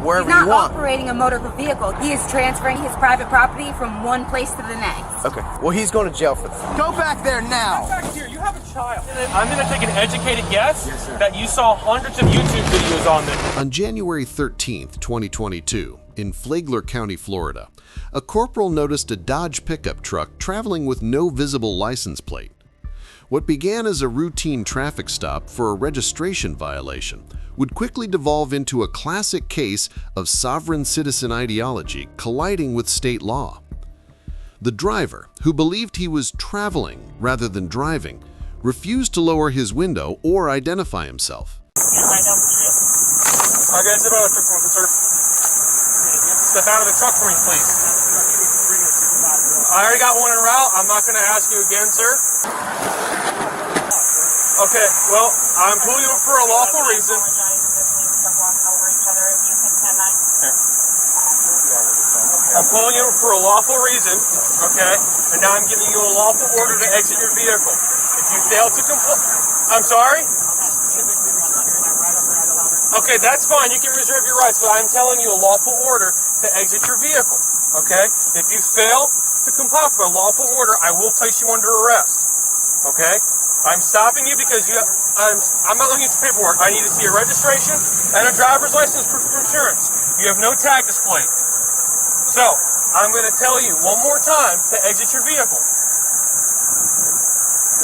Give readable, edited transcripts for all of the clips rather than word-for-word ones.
wherever you want. He's not operating a motor vehicle. He is transferring his private property from one place to the next. Okay. Well, he's going to jail for that. Go back there now. Back here. You have a child. I'm going to take an educated guess that you saw hundreds of YouTube videos on this. On January 13th, 2022, in Flagler County, Florida, a corporal noticed a Dodge pickup truck traveling with no visible license plate. What began as a routine traffic stop for a registration violation would quickly devolve into a classic case of sovereign citizen ideology colliding with state law. The driver, who believed he was traveling rather than driving, refused to lower his window or identify himself. Step out of the truck for me, please. I already got one en route. I'm not going to ask you again, sir. Okay, well, I'm pulling you for a lawful reason. I'm pulling you for a lawful reason, okay? And now I'm giving you a lawful order to exit your vehicle. If you fail to comply... I'm sorry? Okay, that's fine. You can reserve your rights, but I'm telling you a lawful order to exit your vehicle, okay? If you fail to comply with a lawful order, I will place you under arrest, okay? I'm stopping you because I'm not looking at your paperwork. I need to see a registration and a driver's license proof of insurance. You have no tag displayed. So, I'm going to tell you one more time to exit your vehicle.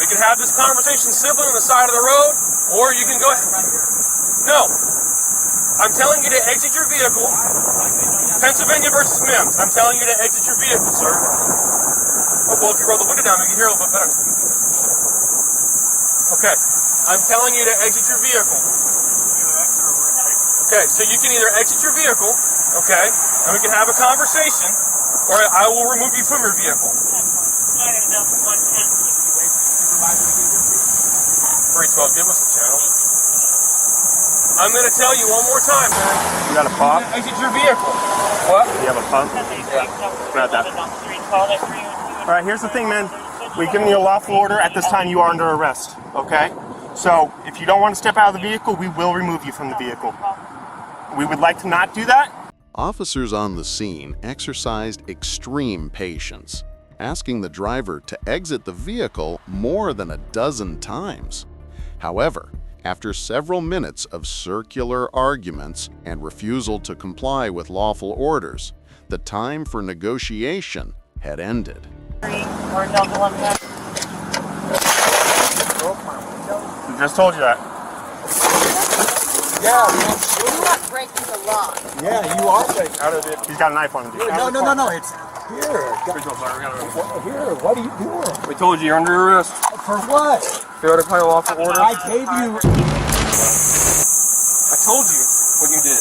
We can have this conversation civilly on the side of the road, or you can go ahead. No. I'm telling you to exit your vehicle. Pennsylvania versus Mims. I'm telling you to exit your vehicle, sir. Oh, well, if you roll the window down, we can hear a little bit better. Okay. I'm telling you to exit your vehicle. Okay, so you can either exit your vehicle, okay, and we can have a conversation, or I will remove you from your vehicle. 312, give us a channel. I'm going to tell you one more time, man. You got a pump? Exit your vehicle. What? You have a pump? Yeah. Grab that. All right, here's the thing, man. We've given you a lawful order. At this time, you are under arrest, okay? So, if you don't want to step out of the vehicle, we will remove you from the vehicle. We would like to not do that. Officers on the scene exercised extreme patience, asking the driver to exit the vehicle more than a dozen times. However, after several minutes of circular arguments and refusal to comply with lawful orders, the time for negotiation had ended. Just told you that. Yeah, you're not breaking the law. Yeah, you are breaking out of it. He's got a knife on him, dude. No, it's here. Here, what are you doing? We told you you're under arrest. For what? Failure to comply with lawful order. I gave you... I told you what you did.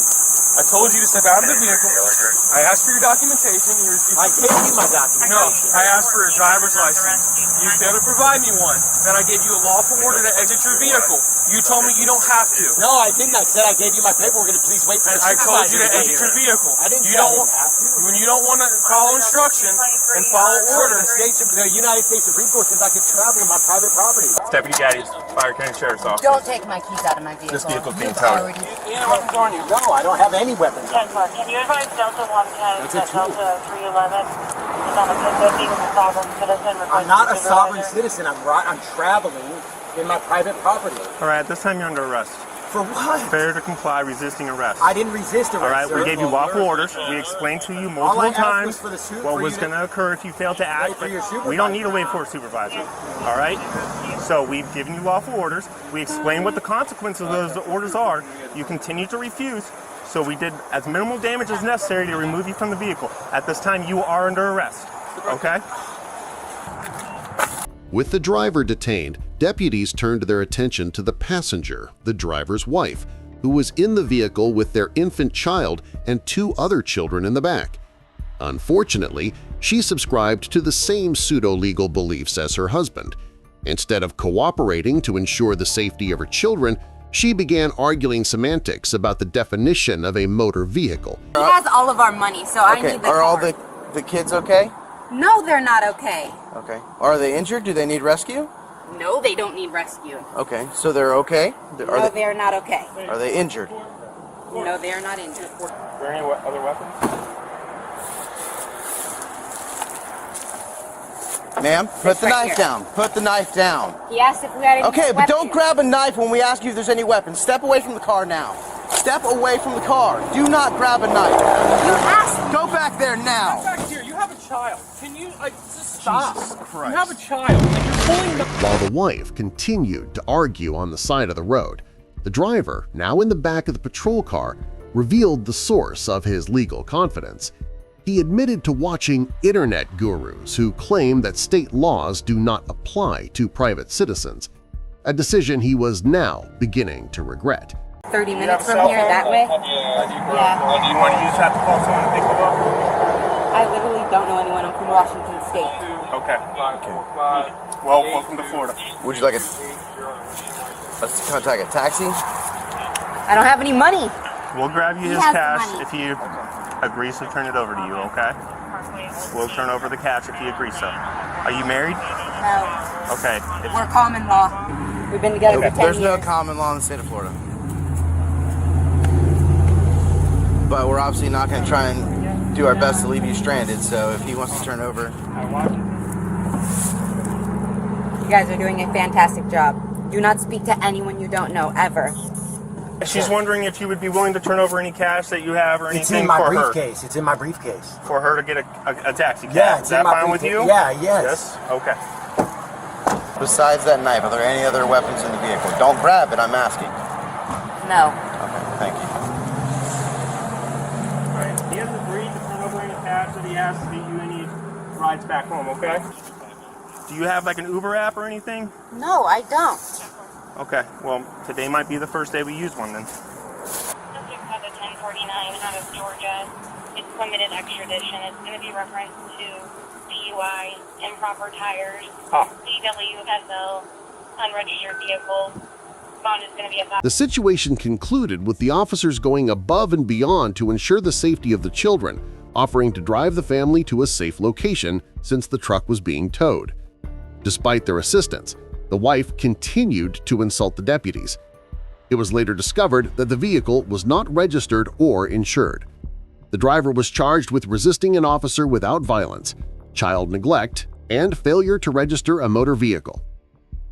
I told you to step out of the vehicle. I asked for your documentation. You refused. I gave you my documentation. No, I asked for a driver's license. You failed to provide me one. Then I gave you a lawful order to exit your vehicle. You told me you don't have to. No, I didn't. I said I gave you my paperwork and please wait for the I told supervisor you to get exit here. your vehicle. I didn't You say I don't didn't have to. When you don't want to follow instruction and follow orders. The United States Supreme Court says I can travel in my private property. It's Deputy Gaddy's Flagler County Sheriff's Office. Don't take my keys out of my vehicle. This vehicle's being You've towed. already- Any weapons on you? No, I don't have any weapons. Can you advise Delta 110 that Delta 311 is on a 1050 with a sovereign citizen? I'm not a sovereign citizen. I'm traveling in my private property. All right, at this time, you're under arrest. For what? Failure to comply, resisting arrest. I didn't resist arrest, All right, sir. we gave you lawful orders. We explained to you All I multiple asked was times for the what was going to occur if you failed to act. for your We don't need to wait for a supervisor. All right? So we've given you lawful orders. We explained what the consequences of those orders are. You continue to refuse. So we did as minimal damage as necessary to remove you from the vehicle. At this time, you are under arrest. Okay? With the driver detained, deputies turned their attention to the passenger, the driver's wife, who was in the vehicle with their infant child and 2 other children in the back. Unfortunately, she subscribed to the same pseudo-legal beliefs as her husband. Instead of cooperating to ensure the safety of her children, she began arguing semantics about the definition of a motor vehicle. He has all of our money, so I need the Are all car. the kids okay? No, they're not okay. Okay. Are they injured? Do they need rescue? No, they don't need rescue. Okay. So they're okay? No, they're not okay. Are they injured? No, they are not injured. Are there any other weapons? Ma'am, put the right knife here. down. Put the knife down. He asked if we had any Okay, but don't weapons. grab a knife when we ask you if there's any weapons. Step away from the car now. Step away from the car. Do not grab a knife. You asked. Go back there now. Back here, you have a child. Can you, just stop? Jesus Christ. You have a child, and you're pulling the... While the wife continued to argue on the side of the road, the driver, now in the back of the patrol car, revealed the source of his legal confidence. He admitted to watching internet gurus who claim that state laws do not apply to private citizens, a decision he was now beginning to regret. 30 have minutes a from cell here, phone? that way. Do you want to use that to call someone to pick you up? I literally don't know anyone. I'm from Washington State. Okay. Well, welcome to Florida. Would you like a... Let's contact a taxi? I don't have any money. We'll grab you He his has the cash money. if he agrees to turn it over to you, okay? We'll turn over the cash if he agrees so. Are you married? No. Okay. We're common law. We've been together for 10 There's no years. common law in the state of Florida. But we're obviously not going to try and do our best to leave you stranded, so if he wants to turn over... You guys are doing a fantastic job. Do not speak to anyone you don't know, ever. She's wondering if you would be willing to turn over any cash that you have or It's anything in my for her. briefcase. It's in my briefcase. For her to get a taxi cab. Yeah, it's Is that in my fine with briefcase. you? Yeah, yes. Yes? Okay. Besides that knife, are there any other weapons in the vehicle? Don't grab it, I'm asking. No. Okay, thank you. Alright. He has agreed to turn over any cash that he has to get you any rides back home, okay? Do you have like an Uber app or anything? No, I don't. Okay, well, today might be the first day we use one then. Subject has a 1049 out of Georgia. It's limited extradition. It's going to be referenced to DUI, improper tires, DWSL, unregistered vehicle. Bond is going to be a... The situation concluded with the officers going above and beyond to ensure the safety of the children, offering to drive the family to a safe location since the truck was being towed. Despite their assistance, the wife continued to insult the deputies. It was later discovered that the vehicle was not registered or insured. The driver was charged with resisting an officer without violence, child neglect, and failure to register a motor vehicle.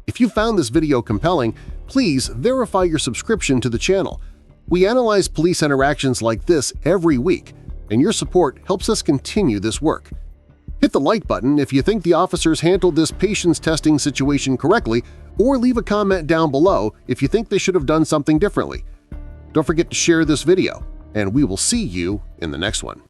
If you found this video compelling, please verify your subscription to the channel. We analyze police interactions like this every week, and your support helps us continue this work. Hit the like button if you think the officers handled this patience testing situation correctly, or leave a comment down below if you think they should have done something differently. Don't forget to share this video, and we will see you in the next one.